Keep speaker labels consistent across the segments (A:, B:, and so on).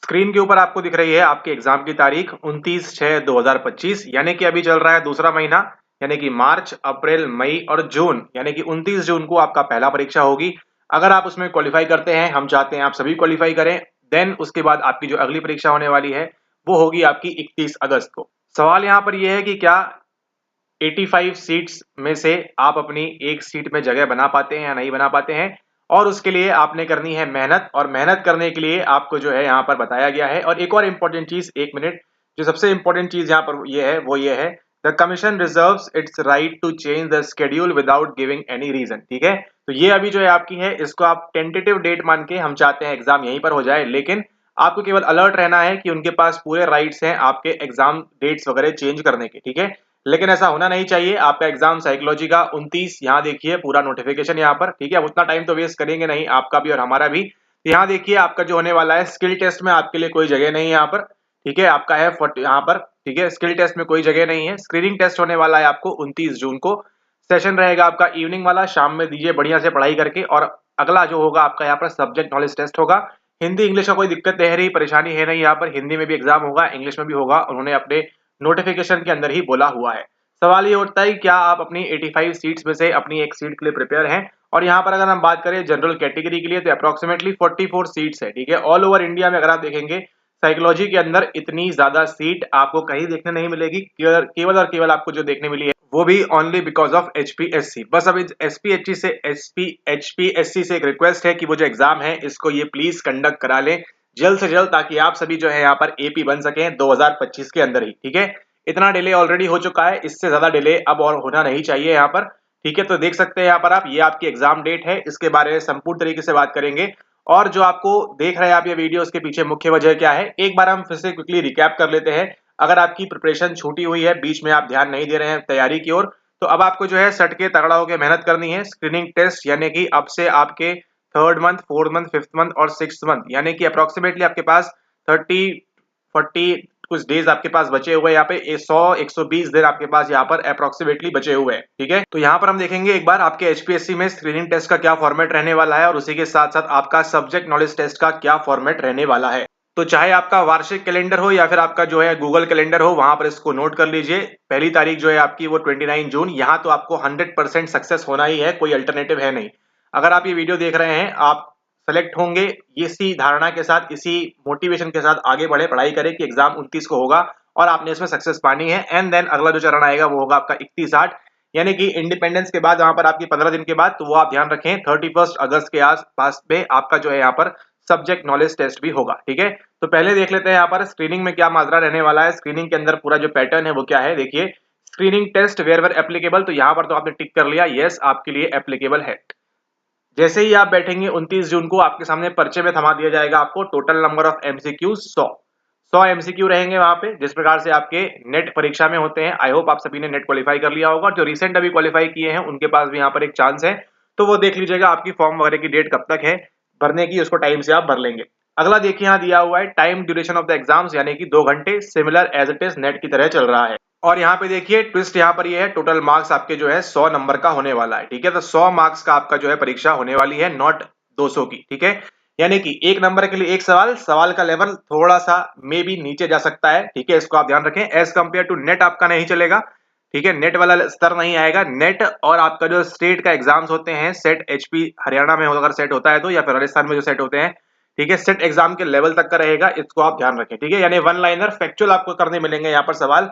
A: Screen के ऊपर आपको दिख रही है आपके एग्जाम की तारीख 29/6/2025, यानी कि अभी चल रहा है दूसरा महीना, यानी कि मार्च, अप्रैल, मई और जून, यानी कि 29 जून को आपका पहला परीक्षा होगी। अगर आप उसमें क्वालिफाई करते हैं, हम चाहते हैं आप सभी क्वालिफाई करें, देन उसके बाद आपकी जो अगली परीक्षा होने वाली है वो होगी आपकी 31 अगस्त को। सवाल यहाँ पर यह है कि क्या 85 सीट्स में से आप अपनी एक सीट में जगह बना पाते हैं या नहीं बना पाते हैं, और उसके लिए आपने करनी है मेहनत, और मेहनत करने के लिए आपको जो है यहाँ पर बताया गया है। और एक और इम्पोर्टेंट चीज, एक मिनट, जो सबसे इम्पोर्टेंट चीज यहाँ पर ये है वो ये है, the commission reserves its right to change the schedule without giving any reason. ठीक है, तो ये अभी जो है आपकी है, इसको आप टेंटेटिव डेट मान के हम चाहते हैं एग्जाम यहीं पर हो जाए, लेकिन आपको केवल अलर्ट रहना है कि उनके पास पूरे राइट्स हैं आपके एग्जाम डेट्स वगैरह चेंज करने के। ठीक है, लेकिन ऐसा होना नहीं चाहिए। आपका एग्जाम साइकोलॉजी का 29, यहाँ देखिए पूरा नोटिफिकेशन यहाँ पर। ठीक है, अब उतना टाइम तो वेस्ट करेंगे नहीं, आपका भी और हमारा भी। तो यहाँ देखिए आपका जो होने वाला है, स्किल टेस्ट में आपके लिए कोई जगह नहीं है यहाँ पर। ठीक है, आपका है 40 यहाँ पर। ठीक है, स्किल टेस्ट में कोई जगह नहीं है। स्क्रीनिंग टेस्ट होने वाला है आपको 29 जून को। सेशन रहेगा आपका इवनिंग वाला, शाम में दीजिए बढ़िया से पढ़ाई करके। और अगला जो होगा आपका यहाँ पर सब्जेक्ट नॉलेज टेस्ट होगा। हिंदी इंग्लिश का कोई दिक्कत नहीं रही, परेशानी है नहीं यहाँ पर। हिंदी में भी एग्जाम होगा, इंग्लिश में भी होगा, उन्होंने अपने नोटिफिकेशन के अंदर ही बोला हुआ है। सवाल ये उठता है कि क्या आप अपनी 85 सीट्स में से अपनी एक सीट के लिए प्रिपेयर हैं। और यहाँ पर अगर हम बात करें जनरल कैटेगरी के लिए, तो अप्रोक्सीमेटली 44 सीट्स है। ठीक है, ऑल ओवर इंडिया में अगर आप देखेंगे साइकोलॉजी के अंदर इतनी ज्यादा सीट आपको कहीं देखने नहीं मिलेगी। केवल और केवल आपको जो देखने मिली है वो भी ओनली बिकॉज ऑफ एचपीएससी। बस अब एचपीएससी से एक रिक्वेस्ट है कि वो जो एग्जाम है इसको ये प्लीज कंडक्ट करा लें जल्द से जल्द, ताकि आप सभी जो है यहाँ पर एपी बन सकें 2025 के अंदर ही। ठीक है, इतना डिले ऑलरेडी हो चुका है, इससे ज्यादा डिले अब और होना नहीं चाहिए यहाँ पर। ठीक है, तो देख सकते हैं यहाँ पर आप, ये आपकी एग्जाम डेट है, इसके बारे में संपूर्ण तरीके से बात करेंगे। और जो आपको देख रहे हैं आप ये वीडियो, उसके पीछे मुख्य वजह क्या है, एक बार हम फिर से क्विकली रिकैप कर लेते हैं। अगर आपकी प्रिपरेशन छूटी हुई है, बीच में आप ध्यान नहीं दे रहे हैं तैयारी की ओर, तो अब आपको जो है सट के तगड़ा होकर मेहनत करनी है। स्क्रीनिंग टेस्ट यानी कि अब से आपके 3rd month, 4th month, 5th month और 6th मंथ, यानी कि अप्रोक्सीमेटली आपके पास 30-40 कुछ डेज आपके पास बचे हुए हैं। यहाँ पे 100-120 दिन आपके पास यहाँ पर अप्रोक्सीमेटली बचे हुए हैं। ठीक है, तो यहाँ पर हम देखेंगे एक बार आपके एचपीएससी में स्क्रीनिंग टेस्ट का क्या फॉर्मेट रहने वाला है, और उसी के साथ साथ आपका सब्जेक्ट नॉलेज टेस्ट का क्या फॉर्मेट रहने वाला है। तो चाहे आपका वार्षिक कैलेंडर हो या फिर आपका जो है गूगल कैलेंडर हो, वहां पर इसको नोट कर लीजिए। पहली तारीख जो है आपकी वो 29 जून। यहाँ तो आपको 100% सक्सेस होना ही है, कोई अल्टरनेटिव है नहीं। अगर आप ये वीडियो देख रहे हैं, आप सेलेक्ट होंगे इसी धारणा के साथ, इसी मोटिवेशन के साथ आगे बढ़े, पढ़ाई करें कि एग्जाम 29 को होगा और आपने इसमें सक्सेस पानी है। एंड देन अगला जो चरण आएगा वो होगा आपका 31/8, यानी कि इंडिपेंडेंस के बाद, वहां पर आपकी 15 दिन के बाद। तो वो आप ध्यान रखें 31 अगस्त के आसपास में आपका जो है यहाँ पर सब्जेक्ट नॉलेज टेस्ट भी होगा। ठीक है, तो पहले देख लेते हैं यहाँ पर स्क्रीनिंग में क्या माजरा रहने वाला है। स्क्रीनिंग के अंदर पूरा जो पैटर्न है वो क्या है, देखिए। स्क्रीनिंग टेस्ट वेयर एप्लीकेबल, तो यहाँ पर तो आपने टिक कर लिया, यस आपके लिए एप्लीकेबल है। जैसे ही आप बैठेंगे 29 जून को, आपके सामने पर्चे में थमा दिया जाएगा आपको total number of MCQ 100 MCQ रहेंगे वहां पे, जिस प्रकार से आपके नेट परीक्षा में होते हैं। आई होप आप सभी ने नेट क्वालिफाई कर लिया होगा, जो रिसेंट अभी क्वालिफाई किए हैं उनके पास भी यहाँ पर एक चांस है। तो वो देख लीजिएगा आपकी फॉर्म वगैरह की डेट कब तक है भरने की, उसको टाइम से आप भर लेंगे। अगला देखिए यहाँ दिया हुआ है time duration of the exams, यानी कि 2 घंटे, similar as it is NET की तरह चल रहा है। और यहाँ पे देखिए ट्विस्ट यहाँ पर ये है, टोटल मार्क्स आपके जो है 100 नंबर का होने वाला है। ठीक है, तो 100 मार्क्स का आपका जो है परीक्षा होने वाली है, नॉट 200 की। ठीक है, यानी कि एक नंबर के लिए एक सवाल, सवाल का लेवल थोड़ा सा मे भी नीचे जा सकता है। ठीक है, इसको आप ध्यान रखें। एज कंपेयर टू नेट आपका नहीं चलेगा। ठीक है, नेट वाला स्तर नहीं आएगा। नेट और आपका जो स्टेट का एग्जाम्स होते हैं, सेट एचपी हरियाणा में अगर सेट होता है तो, या फिर राजस्थान में जो सेट होते हैं, ठीक है, सेट एग्जाम के लेवल तक का रहेगा, इसको आप ध्यान रखें। ठीक है, यानी वन लाइनर फैक्चुअल आपको करने मिलेंगे यहाँ पर सवाल।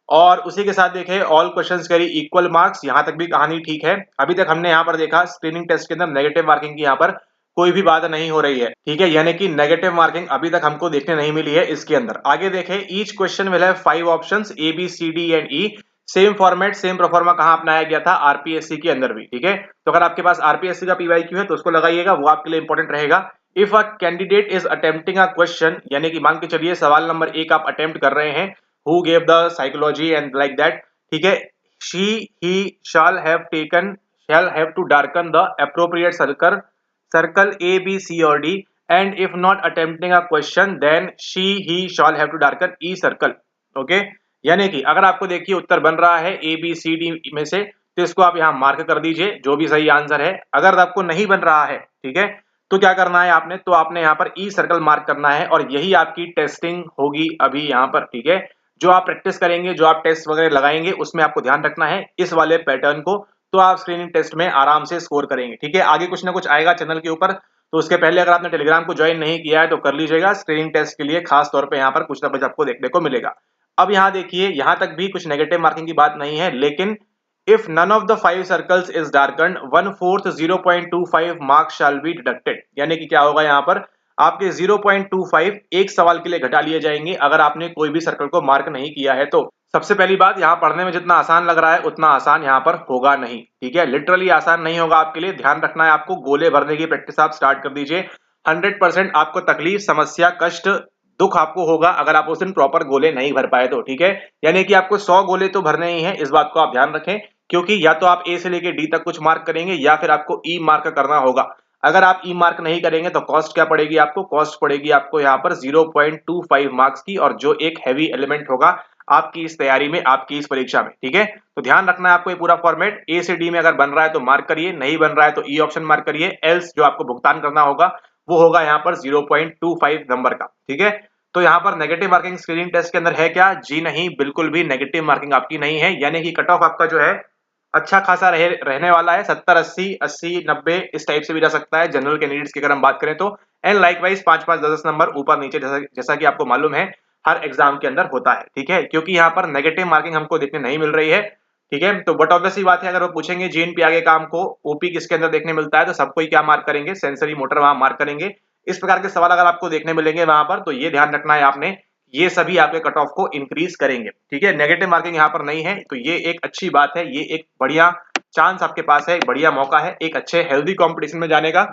A: और उसी के साथ देखें all questions carry equal marks, यहां तक भी कहानी ठीक है। अभी तक हमने यहाँ पर देखा स्क्रीनिंग टेस्ट के अंदर नेगेटिव मार्किंग की यहाँ पर कोई भी बात नहीं हो रही है। ठीक है, यानी कि नेगेटिव मार्किंग अभी तक हमको देखने नहीं मिली है इसके अंदर। आगे देखें, each question will have 5 options A B C D and E. Same format, same proforma कहां अपनाया गया था, आरपीएससी के अंदर भी। ठीक है, तो अगर आपके पास आरपीएससी का पीवाईक्यू है तो उसको लगाइएगा, वो आपके लिए इंपॉर्टेंट रहेगा। If a candidate is attempting a question, यानी कि मान के चलिए सवाल नंबर 1 आप अटेम्प्ट कर रहे हैं, who gave the psychology and like that, ठीक है, she he shall have to darken the appropriate circle A B C or D, and if not attempting a question then she he shall have to darken E circle। Okay, यानी कि अगर आपको देखिए उत्तर बन रहा है ए बी सी डी में से, तो इसको आप यहाँ मार्क कर दीजिए जो भी सही आंसर है। अगर आपको नहीं बन रहा है, ठीक है, तो क्या करना है आपने, तो आपने यहाँ पर ई सर्कल मार्क करना है और यही आपकी टेस्टिंग होगी अभी यहाँ पर, ठीक है। जो आप प्रैक्टिस करेंगे, जो आप टेस्ट वगैरह लगाएंगे, उसमें आपको ध्यान रखना है इस वाले पैटर्न को, तो आप स्क्रीनिंग टेस्ट में आराम से स्कोर करेंगे, ठीक है। आगे कुछ ना कुछ आएगा चैनल के ऊपर, तो उसके पहले अगर आपने टेलीग्राम को ज्वाइन नहीं किया है तो कर लीजिएगा, स्क्रीनिंग टेस्ट के लिए खास तौर पे यहाँ पर कुछ ना कुछ आपको देखने को मिलेगा। अब यहाँ देखिए, यहाँ तक भी कुछ नेगेटिव मार्किंग की बात नहीं है, लेकिन if none of the 5 circles is darkened 1/4 0.25 marks shall be deducted, यानी कि क्या होगा यहाँ पर आपके 0.25 एक सवाल के लिए घटा लिए जाएंगे अगर आपने कोई भी सर्कल को मार्क नहीं किया है। तो सबसे पहली बात, यहाँ पढ़ने में जितना आसान लग रहा है उतना आसान यहाँ पर होगा नहीं, ठीक है। लिटरली आसान नहीं होगा आपके लिए, ध्यान रखना है आपको। गोले भरने की प्रैक्टिस आप स्टार्ट कर दीजिए। 100% आपको तकलीफ, समस्या, कष्ट, दुख आपको होगा अगर आप उस दिन प्रॉपर गोले नहीं भर पाए तो, ठीक है। यानी कि आपको 100 गोले तो भरने ही हैं, इस बात को आप ध्यान रखें, क्योंकि या तो आप ए से लेके डी तक कुछ मार्क करेंगे या फिर आपको ई मार्क करना होगा। अगर आप ई मार्क नहीं करेंगे तो कॉस्ट क्या पड़ेगी आपको, कॉस्ट पड़ेगी आपको यहाँ पर 0.25 मार्क्स की, और जो एक हैवी एलिमेंट होगा आपकी इस तैयारी में, आपकी इस परीक्षा में, ठीक है। तो ध्यान रखना है आपको ये पूरा फॉर्मेट। ए से डी में अगर बन रहा है तो मार्क करिए, नहीं बन रहा है तो ई ऑप्शन मार्क करिए, एल्स जो आपको भुगतान करना होगा वो होगा यहाँ पर 0.25 नंबर का, ठीक है। तो यहाँ पर नेगेटिव मार्किंग स्क्रीनिंग टेस्ट के अंदर है क्या? जी नहीं, बिल्कुल भी नेगेटिव मार्किंग आपकी नहीं है। यानी कि कट ऑफ आपका जो है अच्छा खासा रहने वाला है, 70, 80, 80, 90 इस टाइप से भी जा सकता है जनरल कैंडिडेट्स की अगर हम बात करें तो। एंड लाइकवाइज 5-5, 10-10 नंबर ऊपर नीचे, जैसा कि आपको मालूम है हर एग्जाम के अंदर होता है, ठीक है। क्योंकि यहाँ पर नेगेटिव मार्किंग हमको देखने नहीं मिल रही है, ठीक है। तो बट ऑब्वियस बात है, अगर वो पूछेंगे जीएनपी आगे काम को ओपी किसके अंदर देखने मिलता है, तो सबको ही क्या मार्क करेंगे, सेंसरी मोटर वहां मार्क करेंगे। इस प्रकार के सवाल अगर आपको देखने मिलेंगे वहां पर, तो ये ध्यान रखना है आपने, ये सभी आपके कट ऑफ को इंक्रीज करेंगे, ठीक है। नेगेटिव मार्किंग यहाँ पर नहीं है, तो ये एक अच्छी बात है, ये एक बढ़िया चांस आपके पास है, एक बढ़िया मौका है एक अच्छे हेल्दी कंपटीशन में जाने का,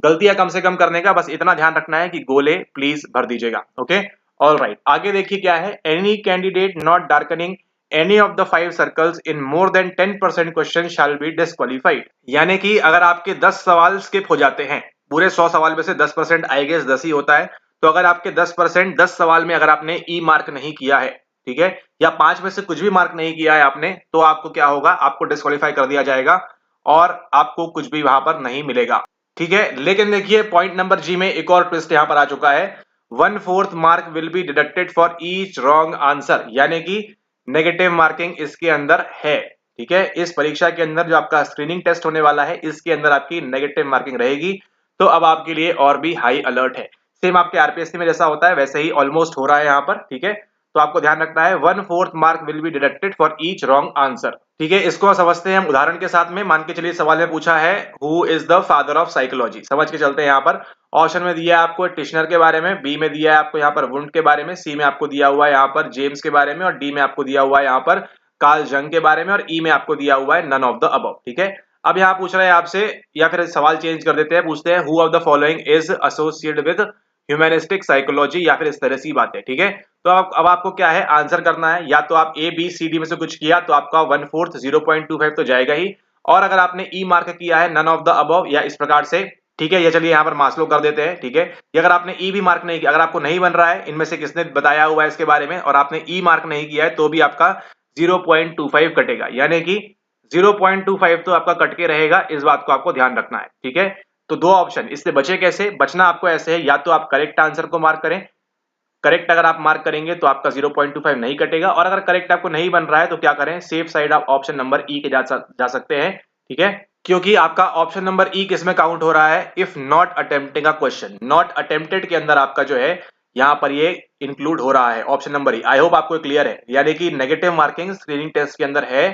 A: गलतियां कम से कम करने का। बस इतना ध्यान रखना है कि गोले प्लीज भर दीजिएगा, ओके। ऑल राइट, आगे देखिए क्या है, any candidate not darkening any of the 5 circles in more than 10% question shall be disqualified. यानी कि अगर आपके 10 सवाल स्किप हो जाते हैं, पूरे 100 सवाल में से 10%, आई गेस 10 ही होता है, तो अगर आपके 10%, 10 सवाल में अगर आपने ई मार्क नहीं किया है, ठीक है, या 5 में से कुछ भी मार्क नहीं किया है आपने, तो आपको क्या होगा, आपको डिस्क्वालीफाई कर दिया जाएगा और आपको कुछ भी वहां पर नहीं मिलेगा, ठीक है। लेकिन देखिए पॉइंट नंबर जी में एक और ट्विस्ट यहां पर आ चुका है, 1/4 mark will be deducted for each wrong answer, यानी कि नेगेटिव मार्किंग इसके अंदर है, ठीक है। इस परीक्षा के अंदर जो आपका स्क्रीनिंग टेस्ट होने वाला है, इसके अंदर आपकी नेगेटिव मार्किंग रहेगी। तो अब आपके लिए और भी हाई अलर्ट है, सेम आपके आरपीएससी में जैसा होता है वैसे ही ऑलमोस्ट हो रहा है यहाँ पर, ठीक है। तो आपको ध्यान रखना है 1/4 mark will be deducted for each wrong answer, ठीक है। इसको समझते हैं हम उदाहरण के साथ में। मान के चलिए सवाल में पूछा है who is the father of psychology, समझ के चलते हैं। यहाँ पर ऑप्शन में दिया है आपको टिश्नर के बारे में, बी में दिया है आपको यहाँ पर वुंड के बारे में, सी में आपको दिया हुआ है यहाँ पर जेम्स के बारे में, और डी में आपको दिया हुआ है यहाँ पर कार्ल जंग के बारे में, और ई में आपको दिया हुआ है नन ऑफ द अबव, ठीक है। अब यहाँ पूछ रहा है आपसे, या फिर सवाल चेंज कर देते हैं, पूछते हैं who of the following is associated with humanistic psychology, या फिर इस तरह से बात है, ठीक है। तो अब आपको क्या है आंसर करना है, या तो आप ए बी सी डी में से कुछ किया तो आपका 1/4 0.25 तो जाएगा ही, और अगर आपने ई मार्क किया है नन ऑफ द अबव या इस प्रकार से, ठीक है। ये चलिए यहाँ पर मास्लो कर देते हैं, ठीक है। ये अगर आपने ई भी मार्क नहीं किया, अगर आपको नहीं बन रहा है इनमें से किसने बताया हुआ है इसके बारे में, और आपने ई मार्क नहीं किया है, तो भी आपका 0.25 कटेगा, यानी कि 0.25 तो आपका कट के रहेगा। इस बात को आपको ध्यान रखना है, ठीक है। तो दो ऑप्शन, इससे बचे कैसे, बचना आपको ऐसे है, या तो आप करेक्ट आंसर को मार्क करें, करेक्ट अगर आप मार्क करेंगे तो आपका 0.25 नहीं कटेगा, और अगर करेक्ट आपको नहीं बन रहा है तो क्या करें, सेफ साइड आप ऑप्शन नंबर ई के जा सकते हैं, ठीक है। क्योंकि आपका ऑप्शन नंबर ई किस में काउंट हो रहा है, if not attempting a question, not attempted के अंदर आपका जो है यहाँ पर ये इंक्लूड हो रहा है option number E. I hope आपको क्लियर है, यानी कि नेगेटिव मार्किंग स्क्रीनिंग टेस्ट के अंदर है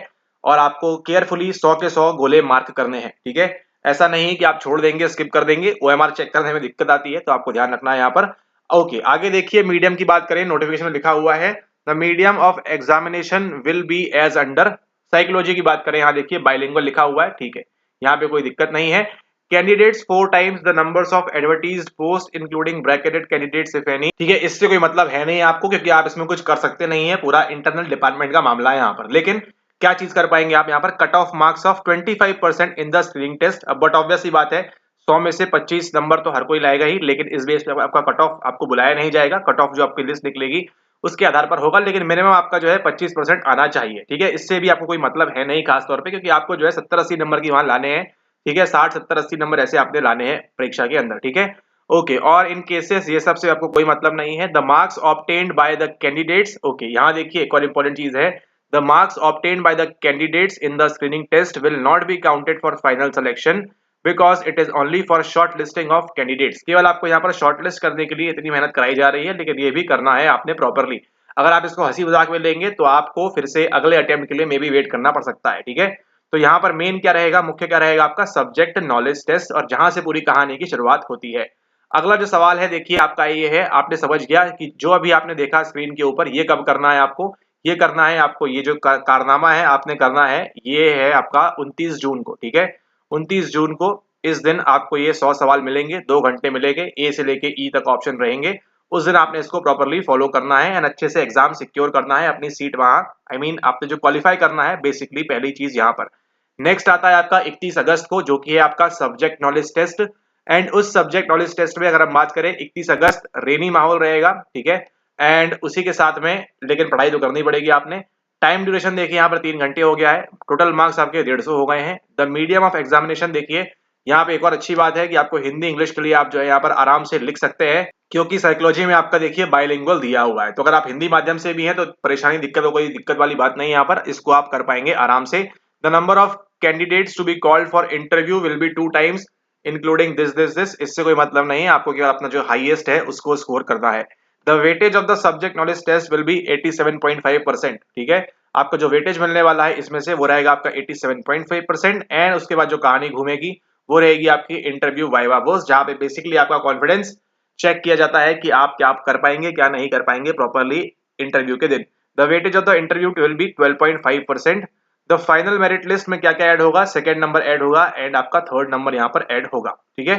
A: और आपको केयरफुली 100 के 100 गोले मार्क करने हैं, ठीक है। ऐसा नहीं है कि आप छोड़ देंगे, स्किप कर देंगे, ओएमआर चेक करने में दिक्कत आती है, तो आपको ध्यान रखना है यहाँ पर। ओके, आगे देखिए मीडियम की बात करें, नोटिफिकेशन में लिखा हुआ है the medium of examination will be as under. Psychology की बात करें, यहाँ देखिए बाइलिंगुअल लिखा हुआ है, ठीक है, यहाँ पे कोई दिक्कत नहीं है। Candidates 4 times the numbers of advertised post including bracketed candidates if any, ठीक है। इससे कोई मतलब है नहीं आपको, क्योंकि आप इसमें कुछ कर सकते नहीं है, पूरा इंटरनल डिपार्टमेंट का मामला है यहाँ पर। लेकिन क्या चीज कर पाएंगे आप यहाँ पर, cut off marks of 25% in the screening test. अब बट ऑब्वियस ही बात है 100 में से 25 नंबर तो हर कोई लाएगा ही, लेकिन इस बेस पे आपका कट ऑफ आपको बुलाया नहीं जाएगा, कट ऑफ जो आपकी लिस्ट निकलेगी उसके आधार पर होगा, लेकिन मिनिमम आपका जो है 25% आना चाहिए, ठीक है। इससे भी आपको कोई मतलब है नहीं खास तौर पे, क्योंकि आपको जो है 70-80 नंबर की वहां लाने हैं, ठीक है, 60 70 80 नंबर ऐसे आपने लाने हैं परीक्षा के अंदर, ठीक है। ओके, और इन केसेस ये सब से आपको कोई मतलब नहीं है। The marks obtained by the candidates, okay यहाँ देखिए एक और इंपॉर्टेंट चीज है, the marks obtained by the candidates in the screening test will not be counted for final selection because it is only for short listing of candidates. केवल आपको यहाँ पर शॉर्ट लिस्ट करने के लिए इतनी मेहनत कराई जा रही है, लेकिन ये भी करना है आपने प्रॉपरली। अगर आप इसको हंसी मजाक में लेंगे तो आपको फिर से अगले अटेम्प्ट के लिए मे बी वेट करना पड़ सकता है, ठीक है। तो यहाँ पर मेन क्या रहेगा, मुख्य क्या रहेगा आपका सब्जेक्ट नॉलेज टेस्ट, और जहां से पूरी कहानी की शुरुआत होती है। अगला जो सवाल है देखिए आपका ये है, आपने समझ गया कि जो अभी आपने देखा स्क्रीन के ऊपर ये कब करना है आपको, ये करना है आपको, ये जो कारनामा है आपने करना है, ये है आपका 29 जून को, ठीक है। 29 जून को इस दिन आपको ये 100 सवाल मिलेंगे, 2 घंटे मिलेंगे, ए से लेके ई तक ऑप्शन रहेंगे। उस दिन आपने इसको प्रॉपरली फॉलो करना है एंड अच्छे से एग्जाम सिक्योर करना है, अपनी सीट वहां आई मीन आपने जो क्वालिफाई करना है, बेसिकली पहली चीज यहाँ पर। नेक्स्ट आता है आपका 31 अगस्त को, जो कि है आपका सब्जेक्ट नॉलेज टेस्ट। एंड उस सब्जेक्ट नॉलेज टेस्ट में अगर हम बात करें 31 अगस्त रेनी माहौल रहेगा, ठीक है। एंड उसी के साथ में लेकिन पढ़ाई तो करनी पड़ेगी आपने। टाइम ड्यूरेशन देखिए यहाँ पर 3 घंटे हो गया है, टोटल मार्क्स आपके 150 हो गए हैं। द मीडियम ऑफ एग्जामिनेशन देखिए यहाँ पे एक और अच्छी बात है कि आपको हिंदी इंग्लिश के लिए आप जो है यहाँ पर आराम से लिख सकते हैं, क्योंकि साइकोलॉजी में आपका देखिए बाइलिंगुअल दिया हुआ है। तो अगर आप हिंदी माध्यम से भी हैं तो परेशानी दिक्कत कोई दिक्कत वाली बात नहीं है, यहाँ पर इसको आप कर पाएंगे आराम से। The number of candidates to be called for interview will be 2 times including this, इससे कोई मतलब नहीं है, आपको केवल अपना जो हाईएस्ट है उसको स्कोर करना है। The weightage of the subject knowledge test will be 87.5%, ठीक है। आपको जो वेटेज मिलने वाला है इसमें से वो रहेगा आपका 87.5%। एंड उसके बाद जो कहानी घूमेगी वो रहेगी आपकी इंटरव्यू वाइवा वोस, जहां पे बेसिकली आपका कॉन्फिडेंस चेक किया जाता है कि आप क्या कर पाएंगे क्या नहीं कर पाएंगे प्रॉपरली इंटरव्यू के दिन। The weightage of the interview will B 12.5%। The final merit list में क्या क्या ऐड होगा, सेकंड नंबर ऐड होगा एंड आपका थर्ड नंबर यहाँ पर ऐड होगा, ठीक है।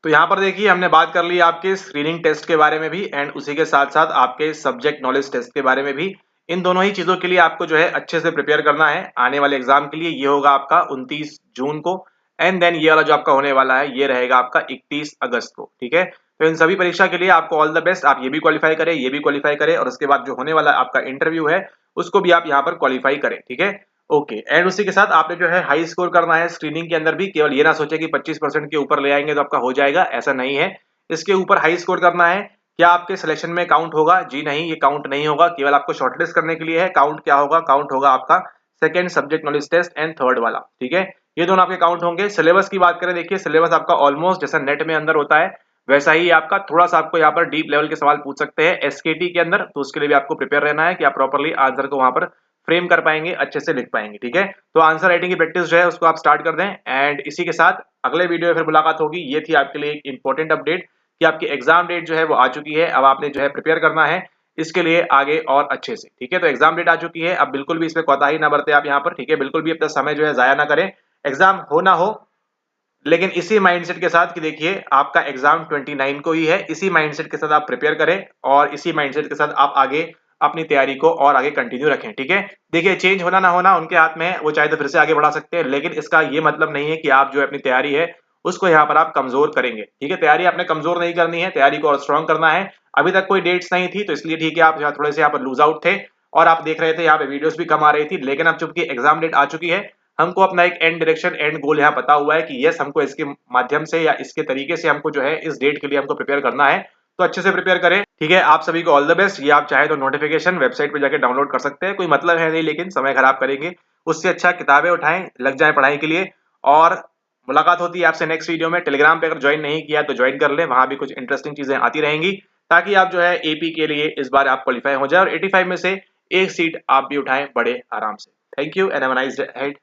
A: तो यहाँ पर देखिए हमने बात कर ली आपके स्क्रीनिंग टेस्ट के बारे में भी एंड उसी के साथ साथ आपके सब्जेक्ट नॉलेज टेस्ट के बारे में भी। इन दोनों ही चीजों के लिए आपको जो है अच्छे से प्रिपेयर करना है आने वाले एग्जाम के लिए। ये होगा आपका 29 जून को एंड देन ये वाला जो आपका होने वाला है ये रहेगा आपका 31 अगस्त को, ठीक है। तो इन सभी परीक्षा के लिए आपको ऑल द बेस्ट, आप ये भी क्वालिफाई करें ये भी क्वालिफाई करें और उसके बाद जो होने वाला आपका इंटरव्यू है उसको भी आप यहाँ पर क्वालिफाई करें, ठीक है। ओके, एंड उसी के साथ आपने जो है हाई स्कोर करना है स्क्रीनिंग के अंदर भी। केवल ये ना सोचे कि 25% के ऊपर ले आएंगे तो आपका हो जाएगा, ऐसा नहीं है। इसके ऊपर हाई स्कोर करना है। क्या आपके सिलेक्शन में काउंट होगा? जी नहीं, ये काउंट नहीं होगा, केवल आपको शॉर्टलिस्ट करने के लिए है। काउंट क्या होगा? काउंट होगा आपका second subject knowledge test and third वाला, ठीक है। ये दोनों आपके काउंट होंगे। सिलेबस की बात करें, देखिए सिलेबस आपका ऑलमोस्ट जैसा नेट में अंदर होता है वैसा ही आपका, थोड़ा सा आपको यहाँ पर डीप लेवल के सवाल पूछ सकते हैं एसकेटी के अंदर, तो उसके लिए भी आपको प्रिपेयर रहना है कि आप प्रॉपरली आंसर को वहां पर फ्रेम कर पाएंगे, अच्छे से लिख पाएंगे, ठीक है। तो आंसर राइटिंग की प्रैक्टिस जो है उसको आप स्टार्ट कर दें एंड इसी के साथ अगले वीडियो में फिर मुलाकात होगी। ये थी आपके लिए एक इंपॉर्टेंट अपडेट कि आपकी एग्जाम डेट जो है वो आ चुकी है। अब आपने जो है प्रिपेयर करना है इसके लिए आगे और अच्छे से, ठीक है। तो एग्जाम डेट आ चुकी है, अब बिल्कुल भी इसमें कोताही ना बरते आप यहाँ पर, ठीक है। बिल्कुल भी अपना समय जो है जाया ना करें, एग्जाम हो ना हो लेकिन इसी माइंडसेट के साथ कि देखिए आपका एग्जाम 29 को ही है, इसी माइंडसेट के साथ आप प्रिपेयर करें और इसी माइंडसेट के साथ आप आगे अपनी तैयारी को और आगे कंटिन्यू रखें, ठीक है। देखिए चेंज होना ना होना उनके हाथ में है, वो चाहे तो फिर से आगे बढ़ा सकते हैं, लेकिन इसका ये मतलब नहीं है कि आप जो अपनी तैयारी है उसको यहाँ पर आप कमजोर करेंगे, ठीक है। तैयारी आपने कमजोर नहीं करनी है, तैयारी को और स्ट्रॉन्ग करना है। अभी तक कोई डेट्स नहीं थी तो इसलिए ठीक है, आप यहाँ थोड़े से यहाँ पर लूज आउट थे और आप देख रहे थे यहाँ पे वीडियोस भी कम आ रही थी, लेकिन अब चूंकि एग्जाम डेट आ चुकी है, हमको अपना एक एंड डायरेक्शन एंड गोल यहाँ पता हुआ है कि यस हमको इसके माध्यम से या इसके तरीके से हमको जो है इस डेट के लिए हमको प्रिपेयर करना है। तो अच्छे से प्रिपेयर करें, ठीक है। आप सभी को ऑल द बेस्ट। ये आप चाहे तो नोटिफिकेशन वेबसाइट पे जाके डाउनलोड कर सकते हैं, कोई मतलब है नहीं, लेकिन समय खराब करेंगे उससे अच्छा किताबें उठाएं, लग जाए पढ़ाई के लिए। और मुलाकात होती है आपसे नेक्स्ट वीडियो में। टेलीग्राम पे अगर ज्वाइन नहीं किया तो ज्वाइन कर ले, वहां भी कुछ इंटरेस्टिंग चीजें आती रहेंगी ताकि आप जो है एपी के लिए इस बार आप क्वालिफाई हो जाए और 85 में से एक सीट आप भी उठाएं बड़े आराम से। Thank you and have a nice day ahead.